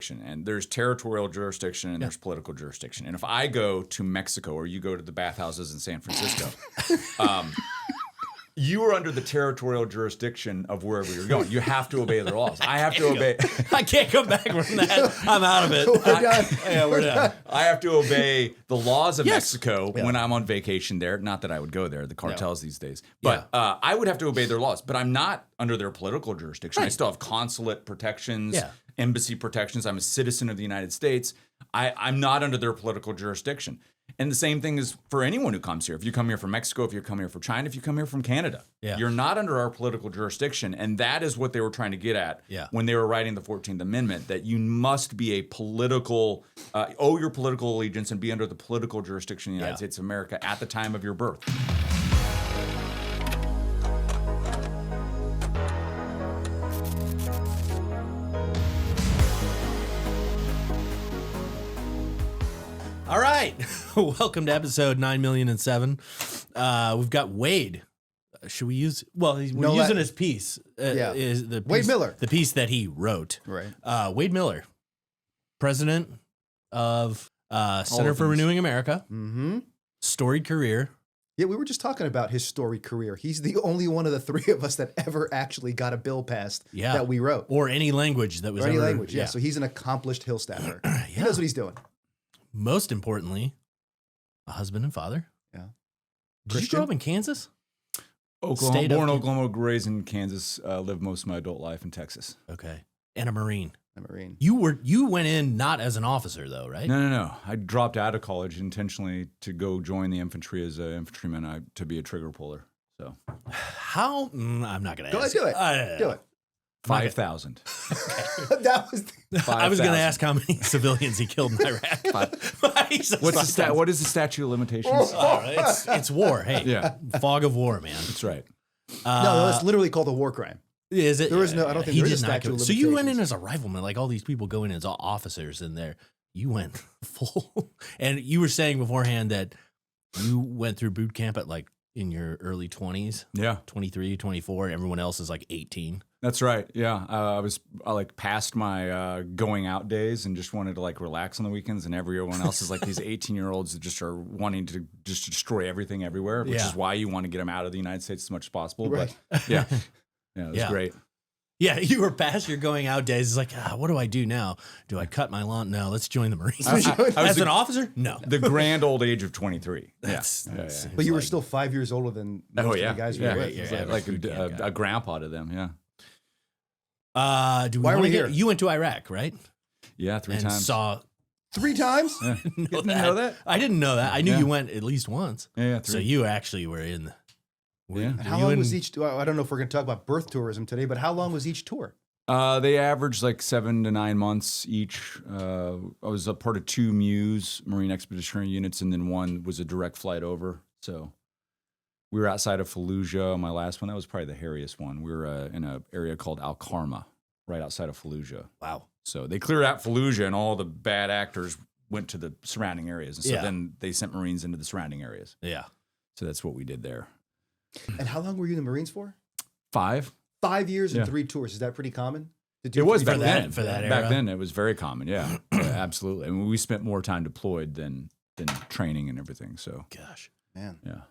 And there's territorial jurisdiction and there's political jurisdiction. And if I go to Mexico or you go to the bathhouses in San Francisco, you are under the territorial jurisdiction of wherever you're going. You have to obey their laws. I have to obey. I can't come back from that. I'm out of it. We're done. I have to obey the laws of Mexico when I'm on vacation there. Not that I would go there, the cartels these days. But I would have to obey their laws. But I'm not under their political jurisdiction. Right. I still have consulate protections, embassy protections. I'm a citizen of the United States. I'm not under their political jurisdiction. And the same thing is for anyone who comes here. If you come here from Mexico, if you come here from China, if you come here from Canada, you're not under our political jurisdiction. And that is what they were trying to get at when they were writing the 14th Amendment, that you must be a political, owe your political allegiance and be under the political jurisdiction of the United States of America at the time of your birth. All right. Welcome to episode 9,000,007. We've got Wade. Should we use? Well, we're using his piece. Is the piece, Wade Miller. The piece that he wrote. Right. Wade Miller, president of Center for Renewing America. Mm-hmm. Storied career. Yeah, we were just talking about his storied career. He's the only one of the three of us that ever actually got a bill passed that we wrote. Or any language that was or any ever, language, So he's an accomplished Hill staffer. He knows what he's doing. Most importantly, a husband and father. Yeah. Did you grow up in Kansas? Oklahoma, born in Oklahoma, raised in Kansas, lived most of my adult life in Texas. Okay. And a Marine. A Marine. You went in not as an officer though, right? No. I dropped out of college intentionally to go join the infantry as an infantryman to be a trigger puller. So how? I'm not going to ask. Go ahead, do it. 5,000. That was. 5, I was going to ask how many civilians he killed in Iraq. What is the statute of limitations? It's war. Hey, fog of war, man. That's right. No, that's literally called a war crime. Is it? There is no. I don't think there is a statute of limitations. So you went in as a rifleman, like all these people go in as officers in there. You went full, and you were saying beforehand that you went through boot camp at like in your early 20s. Yeah, 23, 24. Everyone else is like 18. That's right. Yeah, I was like past my going out days and just wanted to like relax on the weekends, and everyone else is like these 18-year-olds that just are wanting to just destroy everything everywhere, which is why you want to get them out of the United States as much as possible. Right. But it was great. Yeah, you were past your going out days. It's like, what do I do now? Do I cut my lawn? No, let's join the Marines. As an officer? No. The grand old age of 23. That's But you were still 5 years older than most of the guys you were with. Like a grandpa to them, Why are we here? You went to Iraq, right? Yeah, 3 times. Saw 3 times? Yeah. Didn't know that? I didn't know that. I knew you went at least once. Yeah, 3. So you actually were in the... And how long was each tour? I don't know if we're going to talk about birth tourism today, but how long was each tour? They averaged like 7 to 9 months each. I was a part of 2 MUs, Marine Expeditionary Units, and then 1 was a direct flight over. So we were outside of Fallujah. My last one, that was probably the hairiest one. We were in an area called Al-Karma, right outside of Fallujah. Wow. So they cleared out Fallujah, and all the bad actors went to the surrounding areas. And so then they sent Marines into the surrounding areas. Yeah. So that's what we did there. And how long were you in the Marines for? 5. 5 years and 3 tours. Is that pretty common? It was back then. For that era? Back then, it was very common. Yeah, absolutely. I mean, we spent more time deployed than training and everything. So, gosh, man, yeah,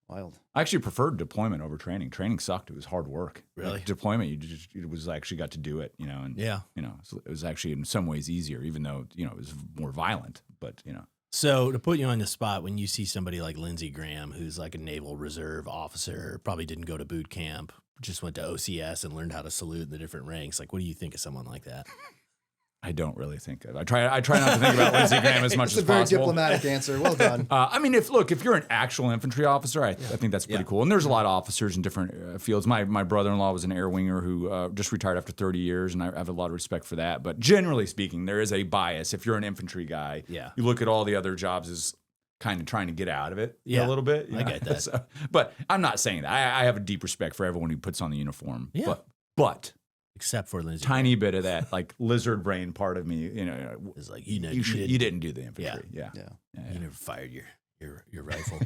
wild. I actually preferred deployment over training. Training sucked. It was hard work. Really, like deployment, it was actually got to do it. And it was actually in some ways easier, even though it was more violent. But So to put you on the spot, when you see somebody like Lindsey Graham, who's like a Naval Reserve officer, probably didn't go to boot camp, just went to OCS and learned how to salute in the different ranks. Like, what do you think of someone like that? I don't really think of. I try not to think about Lindsey Graham as much as possible. It's a very diplomatic answer. Well done. I mean, if you're an actual infantry officer, I think that's pretty cool. And there's a lot of officers in different fields. My brother-in-law was an air winger who just retired after 30 years, and I have a lot of respect for that. But generally speaking, there is a bias. If you're an infantry guy, you look at all the other jobs as kind of trying to get out of it a little bit. I get that. So, but I'm not saying that. I have a deep respect for everyone who puts on the uniform. Yeah. But except for Lindsey, tiny bit of that like lizard brain part of me, is like you didn't do the infantry. Yeah. You never fired your rifle.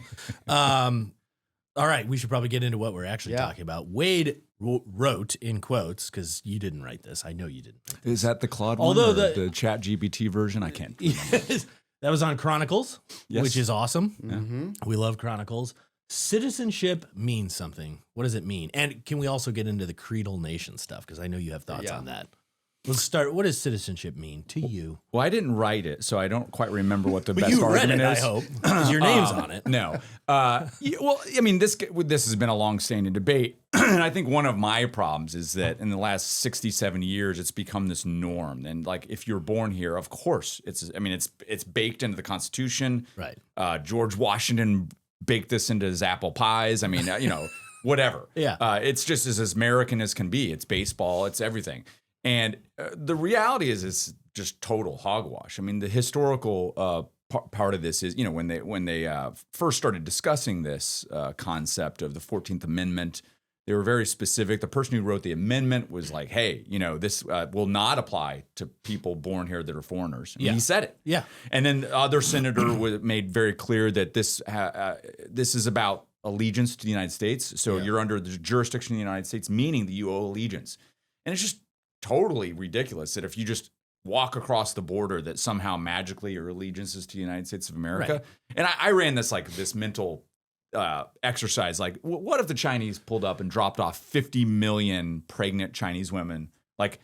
All right, we should probably get into what we're actually talking about. Wade wrote, in quotes, because you didn't write this. I know you didn't. Is that the Claude Although one or the Chat GPT version? I can't. That was on Chronicles, which is awesome. Mm-hmm. We love Chronicles. Citizenship means something. What does it mean? And can we also get into the creedal nation stuff? Because I know you have thoughts on that. Let's start. What does citizenship mean to you? Well, I didn't write it, so I don't quite remember what the best you read argument it, is. I hope, because your name's on it. No. Well, I mean, this has been a long-standing debate, and I think one of my problems is that in the last 60, 70 years, it's become this norm. And like, if you're born here, of course, it's baked into the Constitution. Right. George Washington baked this into his apple pies. I mean, whatever. Yeah. It's just as American as can be. It's baseball. It's everything. And the reality is it's just total hogwash. I mean, the historical part of this is, when they first started discussing this concept of the 14th Amendment, they were very specific. The person who wrote the amendment was like, hey, this will not apply to people born here that are foreigners. And he said it. Yeah. And then the other senator made very clear that this is about allegiance to the United States. So you're under the jurisdiction of the United States, meaning that you owe allegiance. And it's just totally ridiculous that if you just walk across the border that somehow magically your allegiance is to the United States of America. Right. And I ran this mental exercise. Like, what if the Chinese pulled up and dropped off 50 million pregnant Chinese women, like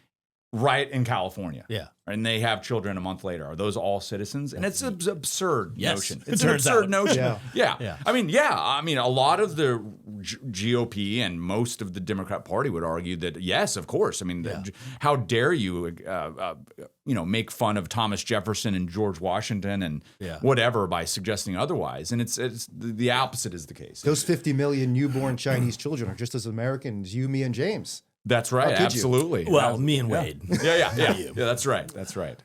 right in California? Yeah. And they have children a month later. Are those all citizens? And it's an absurd notion. It's an turns absurd out. notion. Yeah. I mean, a lot of the GOP and most of the Democrat Party would argue that, yes, of course. I mean, how dare you, make fun of Thomas Jefferson and George Washington and whatever by suggesting otherwise. And it's the opposite is the case. Those 50 million newborn Chinese children are just as American as you, me, and James. That's right. Absolutely. Well, me and Wade. Yeah. Yeah, that's right. That's right.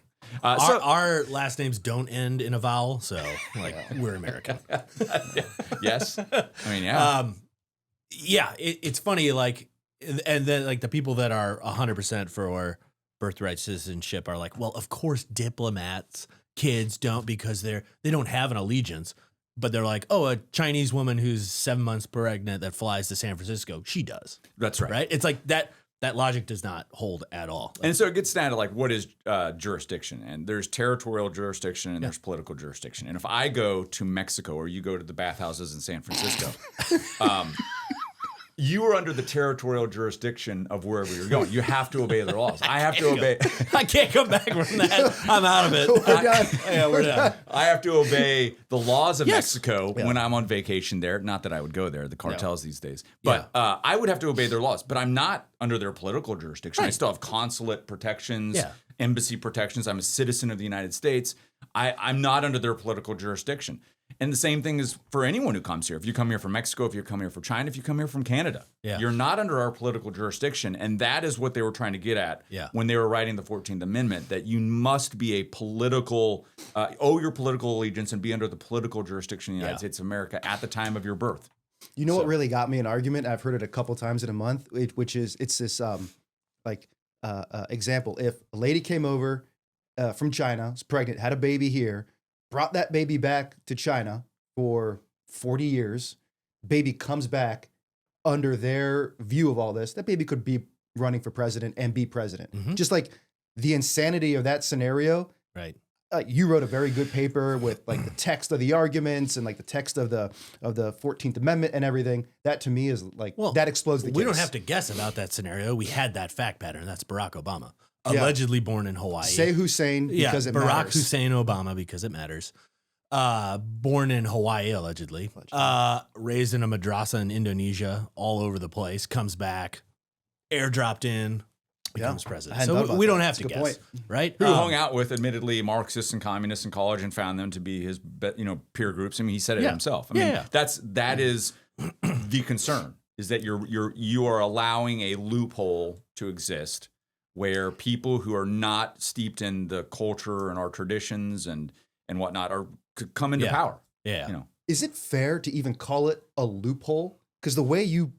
Our last names don't end in a vowel, so we're American. Yes. I mean, yeah. It's funny, and then the people that are 100% for birthright citizenship are like, well, of course diplomats, kids don't, because they don't have an allegiance. But they're like, oh, a Chinese woman who's 7 months pregnant that flies to San Francisco, she does. That's right. Right? It's like that logic does not hold at all. And so it gets down to what is jurisdiction? And there's territorial jurisdiction and there's political jurisdiction. And if I go to Mexico or you go to the bathhouses in San Francisco, you are under the territorial jurisdiction of wherever you're going. You have to obey their laws. I have to obey. I can't come back from that. I'm out of it. We're done. I have to obey the laws of Mexico when I'm on vacation there. Not that I would go there, the cartels these days. But I would have to obey their laws. But I'm not under their political jurisdiction. Right. I still have consulate protections, embassy protections. I'm a citizen of the United States. I'm not under their political jurisdiction. And the same thing is for anyone who comes here. If you come here from Mexico, if you come here from China, if you come here from Canada, you're not under our political jurisdiction. And that is what they were trying to get at when they were writing the 14th Amendment, that you must be a political, owe your political allegiance and be under the political jurisdiction of the United States of America at the time of your birth. You know what really got me an argument? I've heard it a couple times in a month, which is it's this example. If a lady came over from China, was pregnant, had a baby here, brought that baby back to China for 40 years, baby comes back under their view of all this, that baby could be running for president and be president. Mm-hmm. Just like the insanity of that scenario. Right. You wrote a very good paper with the text of the arguments and the text of the 14th Amendment and everything. That to me is that explodes the case. We don't have to guess about that scenario. We had that fact pattern. That's Barack Obama. Allegedly born in Hawaii. Say Hussein because it Barack matters. Hussein Obama because it matters. Born in Hawaii, allegedly. Raised in a madrasa in Indonesia, all over the place. Comes back, airdropped in, becomes president. So we don't have to guess, right? Who hung out with, admittedly, Marxists and communists in college and found them to be his, peer groups. I mean, he said it himself. I mean, that is the concern, is that you are allowing a loophole to exist where people who are not steeped in the culture and our traditions and whatnot could come into power. Yeah. Is it fair to even call it a loophole? Because the way you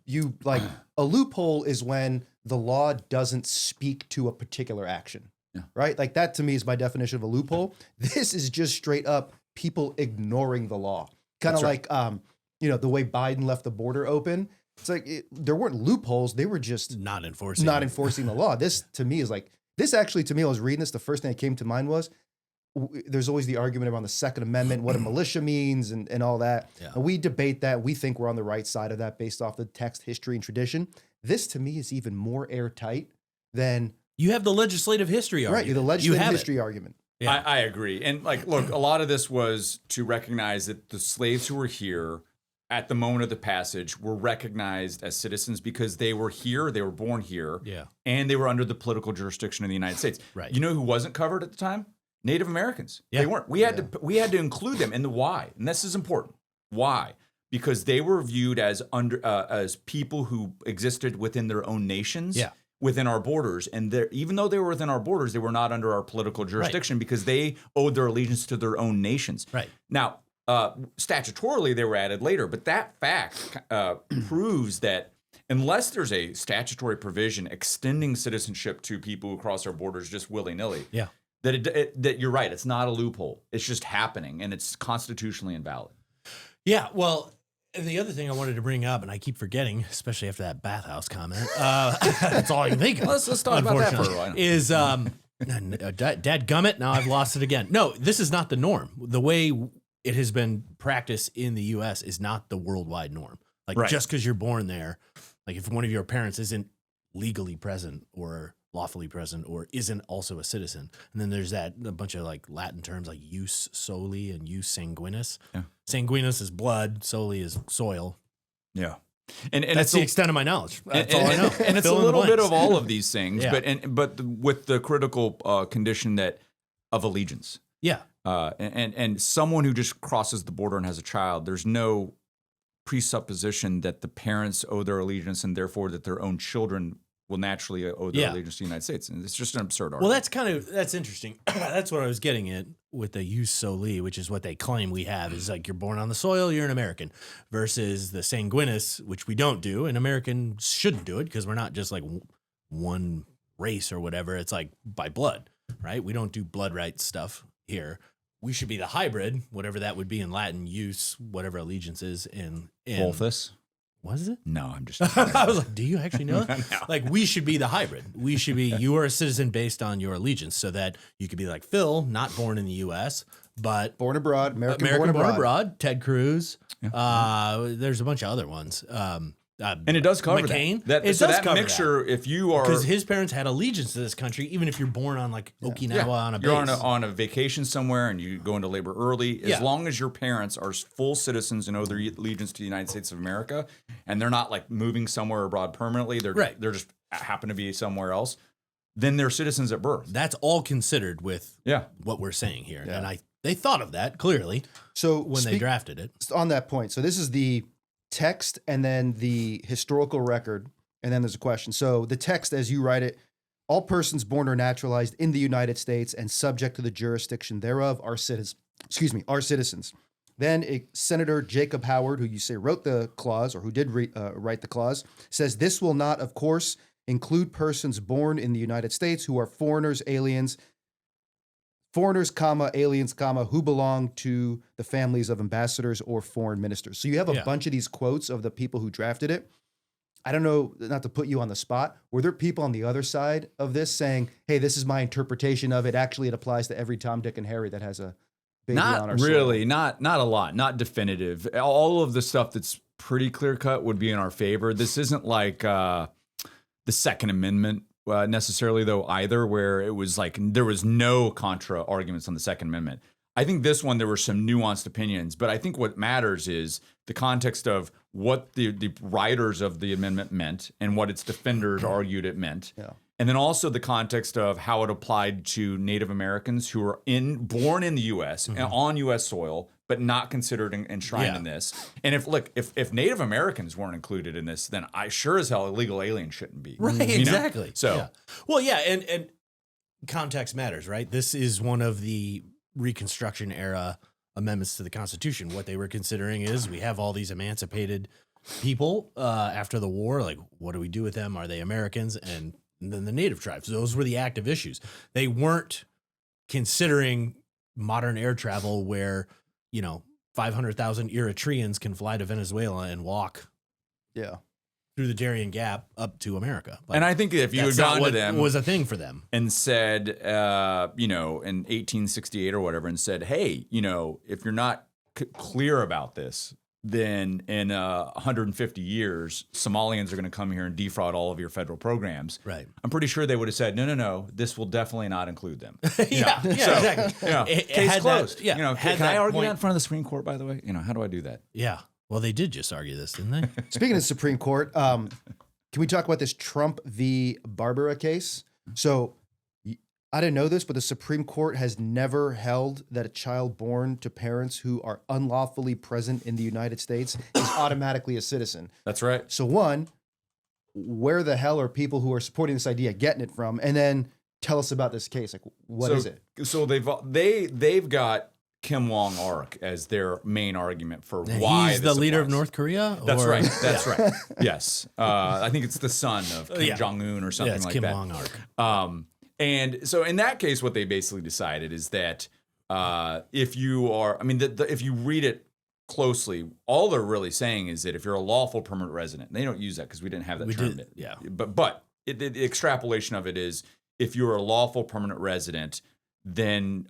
a loophole is when the law doesn't speak to a particular action, right? Like that to me is my definition of a loophole. This is just straight up people ignoring the law. Kind of the way Biden left the border open. It's like there weren't loopholes. They were just not enforcing the law. This to me is like, this actually to me, I was reading this. The first thing that came to mind was there's always the argument around the Second Amendment, what a militia means and all that. Yeah. And we debate that. We think we're on the right side of that based off the text, history, and tradition. This to me is even more airtight than you have the legislative history argument. Right, the legislative history argument. Yeah. I agree. And like, look, a lot of this was to recognize that the slaves who were here at the moment of the passage were recognized as citizens because they were here, they were born here, and they were under the political jurisdiction of the United States. Right. You know who wasn't covered at the time? Native Americans. Yeah. They weren't. We had to include them in the why, and this is important. Why? Because they were viewed as as people who existed within their own nations. Yeah. Within our borders, and even though they were within our borders, they were not under our political jurisdiction because they owed their allegiance to their own nations. Right. Now, statutorily, they were added later, but that fact proves that unless there's a statutory provision extending citizenship to people who cross our borders just willy-nilly, that you're right, it's not a loophole. It's just happening, and it's constitutionally invalid. Yeah, well, the other thing I wanted to bring up, and I keep forgetting, especially after that bathhouse comment, that's all I can think of. Let's talk about that for a while. Is, dadgummit, now I've lost it again. No, this is not the norm. The way it has been practiced in the U.S. is not the worldwide norm. Like, just because you're born there, like if one of your parents isn't legally present or lawfully present or isn't also a citizen. And then there's a bunch of like Latin terms like jus soli and jus sanguinis. Yeah. Sanguinis is blood, soli is soil. Yeah. And that's the extent of my knowledge. That's all I know. And it's a little bit of all of these things, but with the critical condition of allegiance. Yeah. And someone who just crosses the border and has a child, there's no presupposition that the parents owe their allegiance and therefore that their own children will naturally owe their allegiance to the United States. And it's just an absurd argument. Well, that's interesting. That's what I was getting at with the jus soli, which is what they claim we have, is like you're born on the soil, you're an American, versus the sanguinis, which we don't do, and Americans shouldn't do it because we're not just like one race or whatever. It's like by blood, right? We don't do blood rights stuff here. We should be the hybrid, whatever that would be in Latin, jus, whatever allegiance is in WhoVersus. What is it? No, I'm just. I was like, do you actually know that? No. Like, we should be the hybrid. We should be, you are a citizen based on your allegiance, so that you could be like Phil, not born in the U.S., but born abroad, American born abroad. Ted Cruz. Yeah. There's a bunch of other ones. And it does cover McCain. That mixture, if you are, because his parents had allegiance to this country, even if you're born on like Okinawa on a base. You're on a vacation somewhere and you go into labor early. As long as your parents are full citizens and owe their allegiance to the United States of America, and they're not like moving somewhere abroad permanently, they're just happen to be somewhere else, then they're citizens at birth. That's all considered with what we're saying here, and they thought of that clearly. So when they drafted it, on that point, so this is the text and then the historical record, and then there's a question. So the text, as you write it, all persons born or naturalized in the United States and subject to the jurisdiction thereof are citizens. Then Senator Jacob Howard, who you say wrote the clause, or who did write the clause, says this will not, of course, include persons born in the United States who are foreigners, aliens, aliens, who belong to the families of ambassadors or foreign ministers. So you have a bunch of these quotes of the people who drafted it. I don't know, not to put you on the spot, were there people on the other side of this saying, hey, this is my interpretation of it. Actually, it applies to every Tom, Dick, and Harry that has a baby on our really, soil? not a lot, not definitive. All of the stuff that's pretty clear-cut would be in our favor. This isn't like the Second Amendment necessarily, though, either, where it was like there was no contra arguments on the Second Amendment. I think this one, there were some nuanced opinions, but I think what matters is the context of what the writers of the amendment meant and what its defenders argued it meant. Yeah. And then also the context of how it applied to Native Americans who are born in the U.S. and on U.S. soil, but not considered enshrined in this. And if Native Americans weren't included in this, then I sure as hell illegal aliens shouldn't be. Right, exactly. So, well, and context matters, right? This is one of the Reconstruction era amendments to the Constitution. What they were considering is we have all these emancipated people after the war. Like, what do we do with them? Are they Americans? And then the Native tribes. Those were the active issues. They weren't considering modern air travel where, 500,000 Eritreans can fly to Venezuela and walk through the Darien Gap up to America. Like, and I think if you had gone to them, was a thing for them, and said, in 1868 or whatever, and said, hey, if you're not clear about this, then in 150 years, Somalians are going to come here and defraud all of your federal programs. Right. I'm pretty sure they would have said, no, this will definitely not include them. Exactly. Case closed. Can I argue that in front of the Supreme Court, by the way? How do I do that? Yeah. Well, they did just argue this, didn't they? Speaking of the Supreme Court, can we talk about this Trump v. Barbara case? So I didn't know this, but the Supreme Court has never held that a child born to parents who are unlawfully present in the United States is automatically a citizen. That's right. So one, where the hell are people who are supporting this idea getting it from? And then tell us about this case. Like, what is it? So they've got Kim Wong-Ark as their main argument for why he's the leader of North Korea. That's right. That's right. Yes, I think it's the son of Kim Jong-un or something like Kim that. Wong-Ark. And so in that case, what they basically decided is that if you are, if you read it closely, all they're really saying is that if you're a lawful permanent resident, they don't use that because we didn't have that term. But the extrapolation of it is if you're a lawful permanent resident, then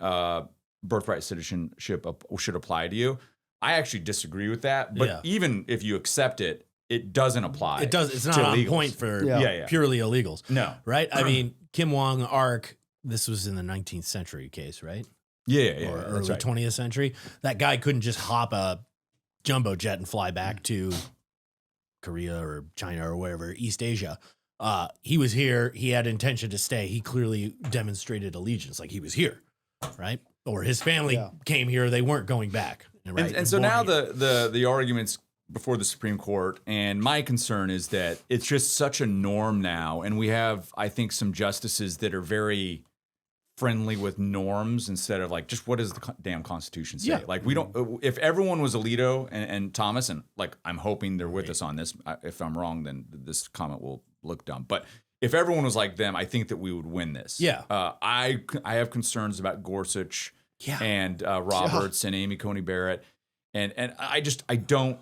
birthright citizenship should apply to you. I actually disagree with that. But even if you accept it, it doesn't apply. It does. It's not on illegals. point for purely illegals. No. Right? I mean, Kim Wong-Ark, this was in the 19th century case, right? Yeah. Or early 20th century. That guy couldn't just hop a jumbo jet and fly back to Korea or China or wherever, East Asia. He was here. He had intention to stay. He clearly demonstrated allegiance, like he was here, right? Or his family came here. They weren't going back. Right? And so now the arguments before the Supreme Court, and my concern is that it's just such a norm now, and we have, I think, some justices that are very friendly with norms instead of like, just what does the damn Constitution say? Like, we don't, if everyone was Alito and Thomas, and like, I'm hoping they're with us on this. If I'm wrong, then this comment will look dumb. But if everyone was like them, I think that we would win this. I have concerns about Gorsuch and Roberts and Amy Coney Barrett. And I don't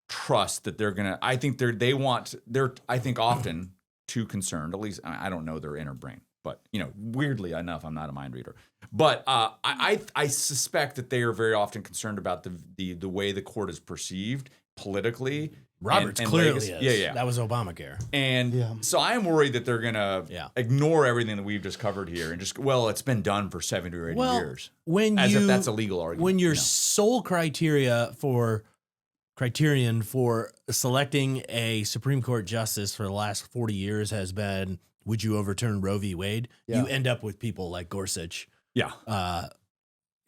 trust that they're gonna. I think they're I think often too concerned. At least I don't know their inner brain, but weirdly enough, I'm not a mind reader. But I suspect that they are very often concerned about the way the court is perceived politically. Roberts clearly is. That was Obamacare. And so I am worried that they're gonna ignore everything that we've just covered here and just it's been done for 70 or 80 years. If that's a legal argument. When your sole criterion for selecting a Supreme Court justice for the last 40 years has been, would you overturn Roe v. Wade? You end up with people like Gorsuch.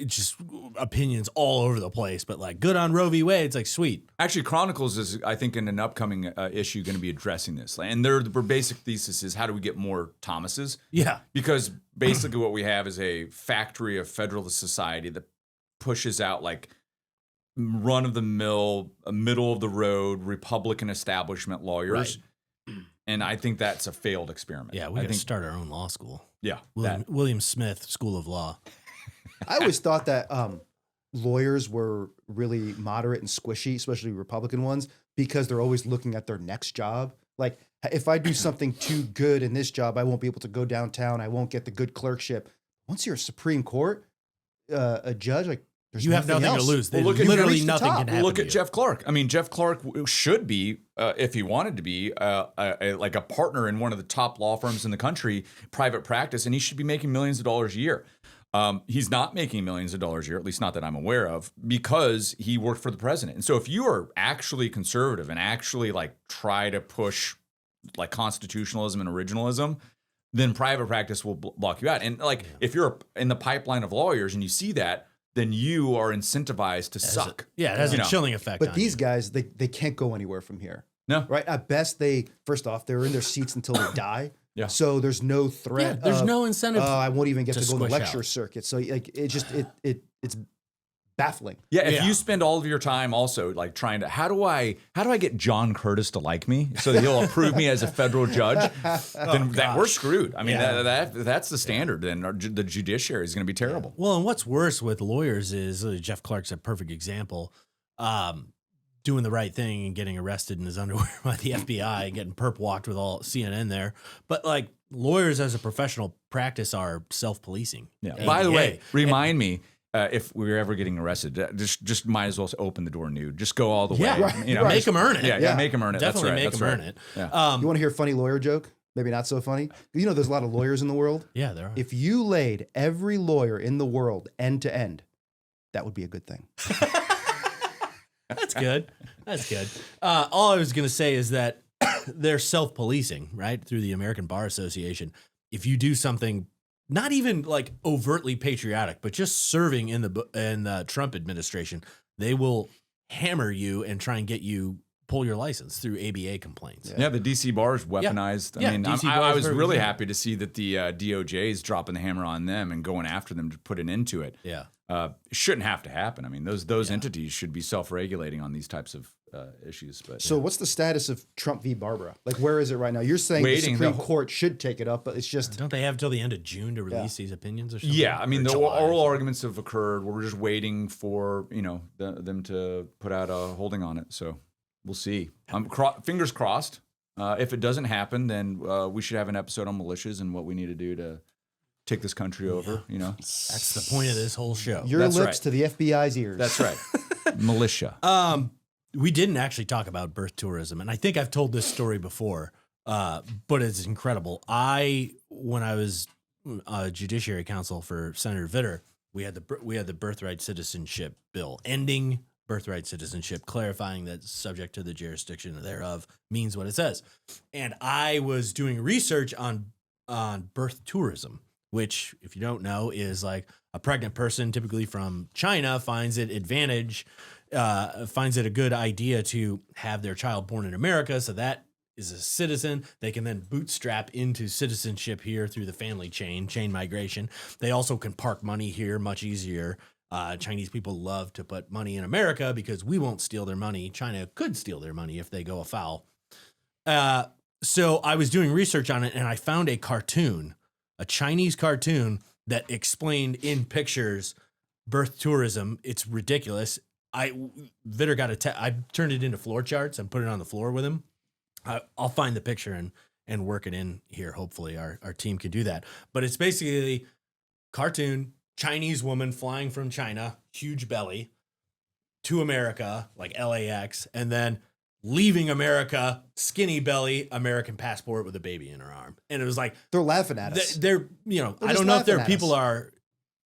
Just opinions all over the place, but like good on Roe v. Wade. It's like, sweet. Actually, Chronicles is, I think, in an upcoming issue going to be addressing this. And their basic thesis is, how do we get more Thomases? Because basically what we have is a factory of Federalist society that pushes out like run-of-the-mill, middle-of-the-road Republican establishment lawyers. And I think that's a failed experiment. Yeah, we got to start our own law school. William Smith School of Law. I always thought that lawyers were really moderate and squishy, especially Republican ones, because they're always looking at their next job. Like, if I do something too good in this job, I won't be able to go downtown. I won't get the good clerkship. Once you're a Supreme Court, a judge, like, you have nothing to lose. Well, literally nothing can happen. Look at Jeff Clark. I mean, Jeff Clark should be, if he wanted to be, like a partner in one of the top law firms in the country, private practice, and he should be making millions of dollars a year. He's not making millions of dollars a year, at least not that I'm aware of, because he worked for the president. And so if you are actually conservative and actually like try to push like constitutionalism and originalism, then private practice will block you out. And like if you're in the pipeline of lawyers and you see that, then you are incentivized to suck. It has a chilling effect. But these guys, they can't go anywhere from here. No. Right? At best, they're in their seats until they die. Yeah. So there's no threat. There's no incentive. I won't even get to go on the squish lecture out. circuit. So like it's baffling. Yeah, if you spend all of your time also like trying to how do I get John Curtis to like me so that he'll approve me as a federal judge, then we're screwed. I mean, that's the standard. Then the judiciary is going to be terrible. Well, and what's worse with lawyers is Jeff Clark's a perfect example. Doing the right thing and getting arrested in his underwear by the FBI and getting perp walked with all CNN there. But like lawyers as a professional practice are self-policing. Yeah. By the way, remind me if we're ever getting arrested, just might as well open the door nude. Just go all the way. Right. You know, make them earn it. Yeah, make them earn it. Definitely make them earn it. Yeah. You want to hear a funny lawyer joke? Maybe not so funny. You know, there's a lot of lawyers in the world. Yeah, there are. If you laid every lawyer in the world end to end, that would be a good thing. That's good. That's good. All I was going to say is that they're self-policing, right? Through the American Bar Association. If you do something not even like overtly patriotic, but just serving in the Trump administration, they will hammer you and try and get you pull your license through ABA complaints. Yeah, the DC bar is weaponized. I mean, I was really happy to see that the DOJ is dropping the hammer on them and going after them to put an end to it. Yeah. It shouldn't have to happen. I mean, those entities should be self-regulating on these types of issues. But so, what's the status of Trump v. Barbara? Like, where is it right now? You're saying the Supreme Court should take it up, but it's just don't they have till the end of June to release these opinions or something? Yeah, I mean, the oral arguments have occurred. We're just waiting for them to put out a holding on it. So we'll see. Fingers crossed. If it doesn't happen, then we should have an episode on militias and what we need to do to take this country over, That's the point of this whole show. Your lips to the FBI's ears. That's right. Militia. We didn't actually talk about birth tourism, and I think I've told this story before, but it's incredible. When I was Judiciary Counsel for Senator Vitter, we had the Birthright Citizenship bill, ending birthright citizenship, clarifying that subject to the jurisdiction thereof means what it says. And I was doing research on birth tourism, which, if you don't know, is like a pregnant person, typically from China, finds it a good idea to have their child born in America. So that is a citizen. They can then bootstrap into citizenship here through the family chain migration. They also can park money here much easier. Chinese people love to put money in America because we won't steal their money. China could steal their money if they go afoul. So I was doing research on it, and I found a Chinese cartoon that explained in pictures birth tourism. It's ridiculous. Vitter I turned it into floor charts and put it on the floor with him. I'll find the picture and work it in here. Hopefully our team can do that. But it's basically cartoon, Chinese woman flying from China, huge belly, to America, like LAX, and then leaving America, skinny belly, American passport with a baby in her arm. And it was like, they're laughing at us. They're I don't know if their people are,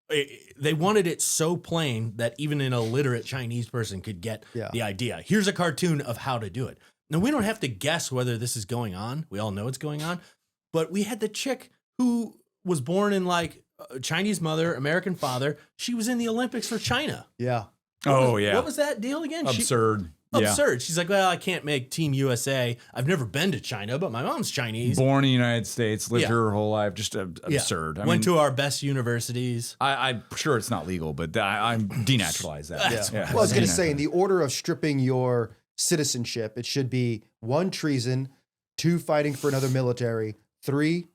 they wanted it so plain that even an illiterate Chinese person could get the idea. Here's a cartoon of how to do it. Now, we don't have to guess whether this is going on. We all know it's going on. But we had the chick who was born in like a Chinese mother, American father. She was in the Olympics for China. Yeah. What was that deal again? Absurd. Absurd. She's like, well, I can't make Team USA. I've never been to China, but my mom's Chinese. Born in the United States, lived her whole life. Just absurd. Went to our best universities. I'm sure it's not legal, but I'm denaturalized that. Well, I was going to say, in the order of stripping your citizenship, it should be 1, treason, 2, fighting for another military, 3,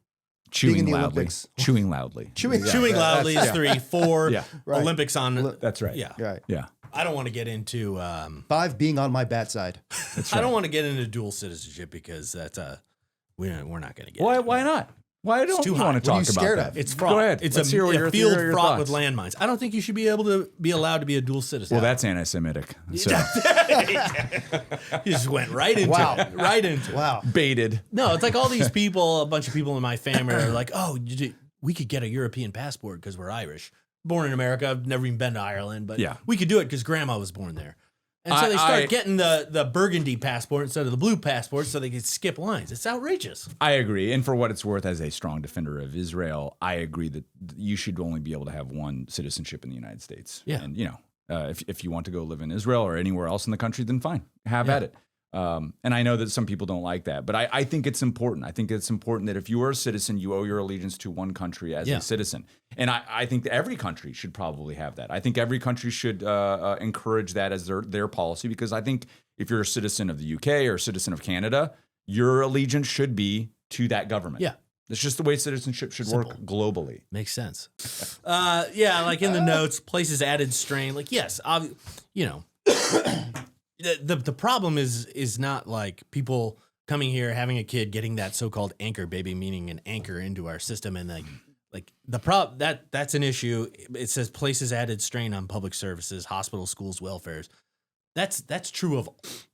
chewing being in the loudly. Olympics. Chewing loudly. Chewing loudly is 3. 4, Olympics on. That's right. Yeah. Right. Yeah. I don't want to get into 5, being on my bad side. That's right. I don't want to get into dual citizenship because that's we're not going to get. Why not? Why don't you want to talk about that? It's fraught. Go ahead. It's Let's a field your fraught thoughts. with landmines. I don't think you should be allowed to be a dual citizen. Well, that's anti-Semitic. So. You just went right into it. Right into it. Wow. Baited. No, it's like all these people, a bunch of people in my family are like, oh, we could get a European passport because we're Irish. Born in America. I've never even been to Ireland, but we could do it because grandma was born there. And so they start getting the burgundy passport instead of the blue passport so they could skip lines. It's outrageous. I agree. And for what it's worth, as a strong defender of Israel, I agree that you should only be able to have one citizenship in the United States. Yeah. And, if you want to go live in Israel or anywhere else in the country, then fine. Have at it. And I know that some people don't like that, but I think it's important. I think it's important that if you are a citizen, you owe your allegiance to one country as a citizen. And I think that every country should probably have that. I think every country should encourage that as their policy, because I think if you're a citizen of the UK or a citizen of Canada, your allegiance should be to that government. Yeah. It's just the way citizenship should work globally. Makes sense. Like in the notes, places added strain. Like, yes, you know, the problem is not like people coming here, having a kid, getting that so-called anchor baby, meaning an anchor into our system, and like the that's an issue. It says places added strain on public services, hospitals, schools, welfares. That's true of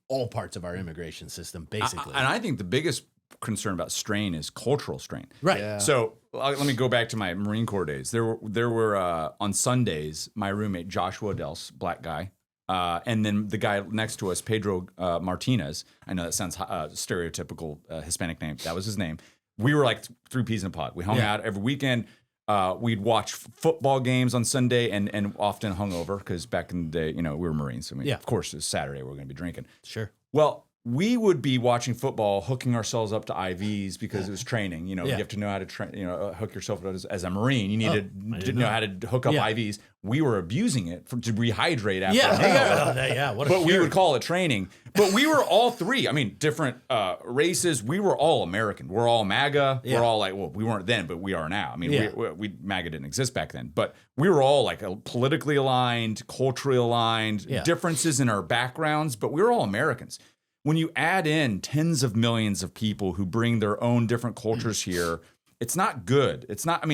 all parts of our immigration system, basically. And I think the biggest concern about strain is cultural strain. Right. Yeah. So let me go back to my Marine Corps days. There were on Sundays, my roommate Joshua Dels, black guy, and then the guy next to us, Pedro Martinez. I know that sounds stereotypical Hispanic name. That was his name. We were like three peas in a pod. We hung out every weekend. We'd watch football games on Sunday and often hungover because back in the day, we were Marines. I mean, of course, it's Saturday. We're going to be drinking. Sure. Well, we would be watching football, hooking ourselves up to IVs because it was training. You have to know how to hook yourself up as a Marine. You need to know how to hook up IVs. We were abusing it to rehydrate after What a but we cure. would call it training. But we were all three. I mean, different races. We were all American. We're all MAGA. Yeah. We're all like, well, we weren't then, but we are now. I mean, we MAGA didn't exist back then. But we were all like politically aligned, culturally aligned, differences in our backgrounds, but we were all Americans. When you add in tens of millions of people who bring their own different cultures here, it's not good. It's not,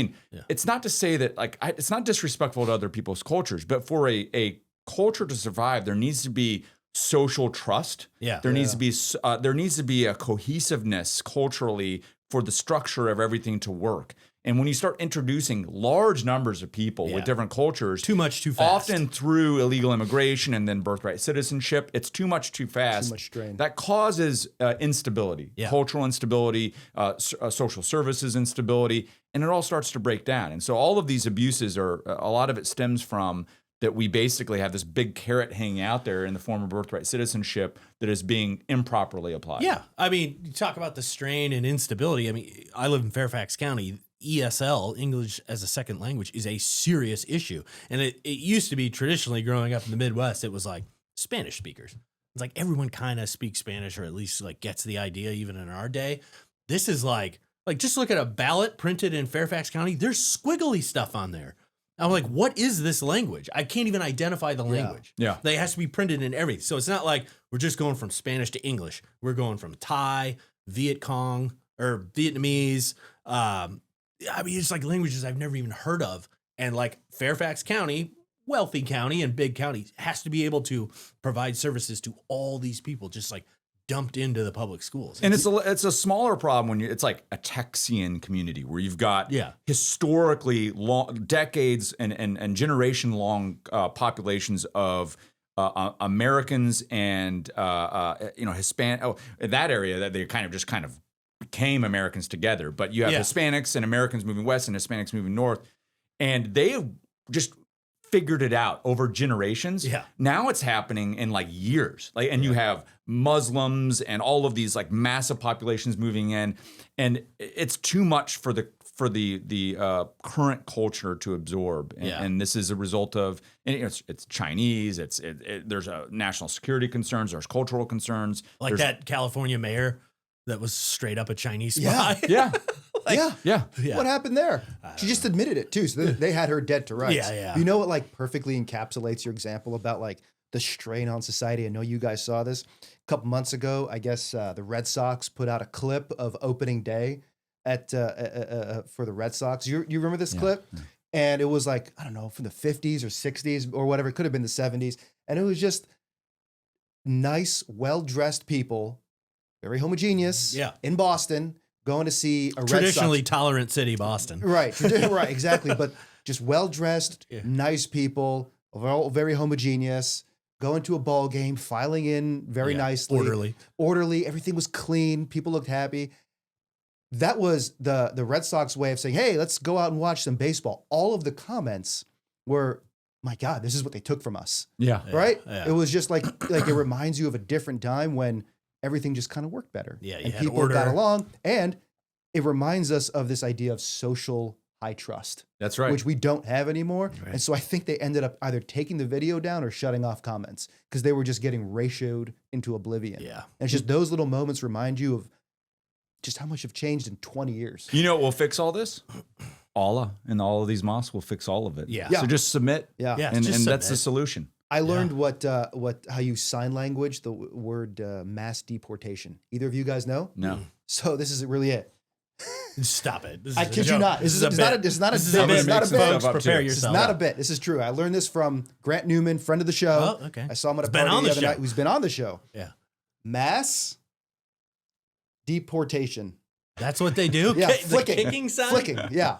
it's not to say that it's not disrespectful to other people's cultures, but for a culture to survive, there needs to be social trust. There needs to be a cohesiveness culturally for the structure of everything to work. And when you start introducing large numbers of people with different cultures, too much too fast. Often through illegal immigration and then birthright citizenship, it's too much too fast. Too much strain. That causes instability, cultural instability, social services instability, and it all starts to break down. And so all of these abuses a lot of it stems from that we basically have this big carrot hanging out there in the form of birthright citizenship that is being improperly applied. Yeah. I mean, you talk about the strain and instability. I mean, I live in Fairfax County. ESL, English as a second language, is a serious issue. And it used to be traditionally growing up in the Midwest, it was like Spanish speakers. It's like everyone kind of speaks Spanish or at least like gets the idea even in our day. This is like just look at a ballot printed in Fairfax County. There's squiggly stuff on there. I'm like, what is this language? I can't even identify the language. Yeah. It has to be printed in everything. So it's not like we're just going from Spanish to English. We're going from Thai, Viet Cong, or Vietnamese. It's like languages I've never even heard of. And like Fairfax County, wealthy county and big county, has to be able to provide services to all these people just like dumped into the public schools. And it's a smaller problem when it's like a Texian community where you've got historically long decades and generation long populations of Americans and Hispanic. In that area that they kind of became Americans together, but you have Hispanics and Americans moving west and Hispanics moving north, and they have just figured it out over generations. Yeah. Now it's happening in like years. You have Muslims and all of these like massive populations moving in, and it's too much for the current culture to absorb. And this is a result of it's Chinese. There's a national security concerns. There's cultural concerns. Like that California mayor that was straight up a Chinese spy. Yeah. Yeah. What happened there? She just admitted it too. So they had her dead to rights. Yeah. You know what like perfectly encapsulates your example about like the strain on society? I know you guys saw this a couple months ago. I guess the Red Sox put out a clip of opening day at for the Red Sox. You remember this clip? Yeah. And it was like, I don't know, from the 50s or 60s or whatever. It could have been the 70s. And it was just nice, well-dressed people, very homogeneous, in Boston, going to see a Red Sox. Traditionally tolerant city, Boston. Right, right, exactly. But just well-dressed, nice people, all very homogeneous, going to a ball game, filing in very nicely. Orderly. Everything was clean. People looked happy. That was the Red Sox way of saying, hey, let's go out and watch some baseball. All of the comments were, my God, this is what they took from us. Yeah. Right? Yeah. It was just like it reminds you of a different time when everything just kind of worked better. Yeah, you and had people order. got along, and it reminds us of this idea of social high trust, That's right. which we don't have anymore. Right. And so I think they ended up either taking the video down or shutting off comments because they were just getting ratioed into oblivion. Yeah. And it's just those little moments remind you of just how much have changed in 20 years. You know what will fix all this? Allah and all of these mosques will fix all of it. Yeah. So just submit. Yeah. Yeah. And, just and that's the submit. solution. I learned how you sign language, the word mass deportation. Either of you guys know? No. So this is really it. Stop it. This is I a kid you joke. not. This is not a bit. It's not a This is bit. a bit. It's not a Make some bit. stuff Folks, up, prepare too. This is yourself. not a bit. This is true. I learned this from Grant Newman, friend of the show. Oh, okay. I saw him at a He's been party on the the other show. night. He's been on the show. Yeah. Mass deportation. That's what they do? Yeah, The flicking. kicking sign? Flicking. Yeah.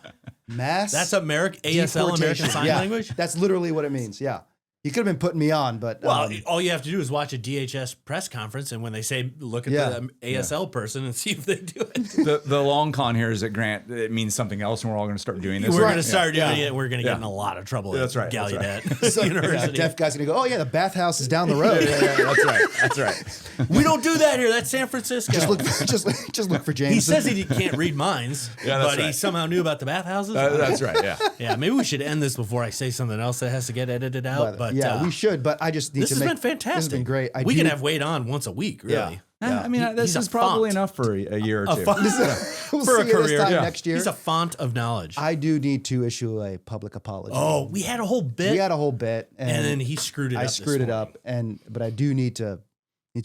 Mass. That's ASL, American deportation. Sign Yeah. Language? That's literally what it means. Yeah. You could have been putting me on, but Well, all you have to do is watch a DHS press conference, and when they say look at Yeah. the ASL person and see if they do it. The long con here is that Grant, it means something else, and we're all going to start doing this. We're Right. going to start doing Yeah. it. We're going to get Yeah. in a lot of trouble. That's at right. That's Gallaudet so, yeah, University. deaf guy's gonna go, oh yeah, the bathhouse is down the road. That's right. That's right. We don't do that here. That's San Francisco. just look for James. He says he can't read minds, Yeah, that's but he right. somehow knew about the bathhouses. That's right. Yeah. Yeah, maybe we should end this before I say something else that has to get edited out. But yeah, we should. But I just need this to has make been fantastic. This has been great. We can have Wade on once a week, really. Yeah. Yeah. I mean, this He's a is probably font. enough for a year or two. we'll For a see you career. this time Yeah. next year. He's a font of knowledge. I do need to issue a public apology. Oh, we had a whole bit, we had a whole bit, and then he screwed it up. I this screwed it morning. up, but I do need to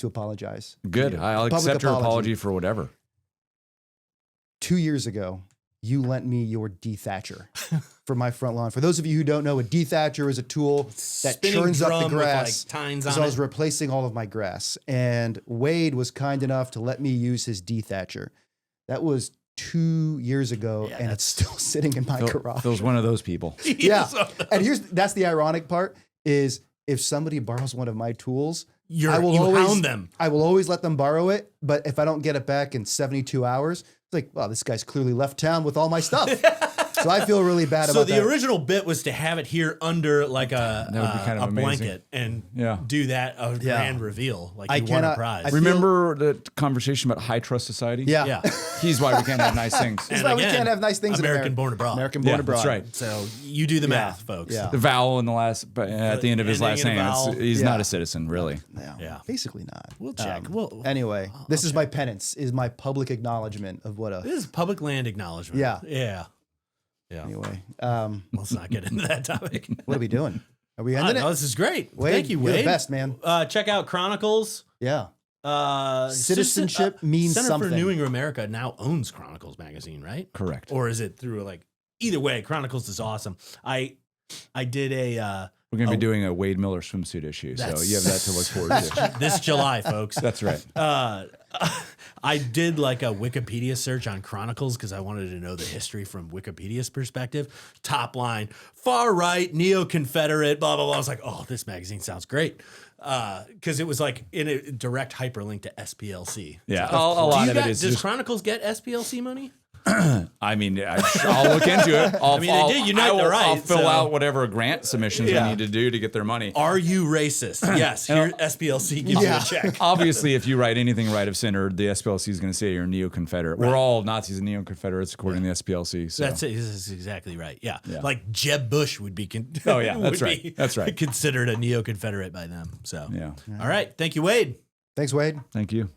apologize. Good. I'll Public accept your apology. apology for whatever. 2 years ago, you lent me your dethatcher for my front lawn. For those of you who don't know, a dethatcher is a tool that Spinning churns up the drum with, grass. like, tines Because on I was it. replacing all of my grass, and Wade was kind enough to let me use his dethatcher. That was 2 years ago, Yeah, and it's still sitting in my garage. Phil's one of those people. Yeah, and that's the ironic part is if somebody borrows one of my tools, You I will hound them. I will always let them borrow it, but if I don't get it back in 72 hours, it's like, well, this guy's clearly left town with all my stuff. So I feel really bad So about the that. original bit was to have it here under like That would be kind of a amazing. blanket and Yeah. do that a grand reveal like I you won a cannot- prize. I feel- Remember the conversation about high trust society? Yeah. yeah. He's why we can't have nice things. That's why we can't have nice things American in born abroad. American born Yeah, abroad. that's right. So you do the math, folks. Yeah. The vowel in the last, but at the end of his Ending last in a name, vowel. he's Yeah. not a citizen, really. Yeah. Basically not. We'll check. Anyway, this is my penance, is my public acknowledgement of what a. This is public land acknowledgement. Yeah. Yeah. Yeah. Anyway, Let's not get into that topic. what are we doing? Are we I ending don't know, it? this is great. Wade, Thank you, you're Wade. the best, man. Check out Chronicles. Yeah. Citizenship means Center something. for New England America now owns Chronicles magazine, right? Correct. Or is it through either way? Chronicles is awesome. I did a We're going to be doing a Wade Miller swimsuit issue, so That's- you have that to look forward to. this July, folks. That's right. I did like a Wikipedia search on Chronicles because I wanted to know the history from Wikipedia's perspective. Top line, far right, neo-Confederate, blah, blah, blah. I was like, oh, this magazine sounds great. Because it was like in a direct hyperlink to SPLC. Yeah, a lot of it is Does just. Chronicles get SPLC money? I mean, I'll look into it. they did unite the right, I'll fill so- out whatever grant submissions Yeah. we need to do to get their money. Are you racist? Yes. Here, SPLC gives you a check. Obviously, if you write anything right of center, the SPLC is going to say you're neo-Confederate. We're all Nazis and neo-Confederates according to the SPLC. So. That's exactly right. Yeah. Like Jeb Bush would be Oh, yeah, that's right. be That's right. considered a neo-Confederate by them. So Yeah. All right. Thank you, Wade. Thanks, Wade. Thank you.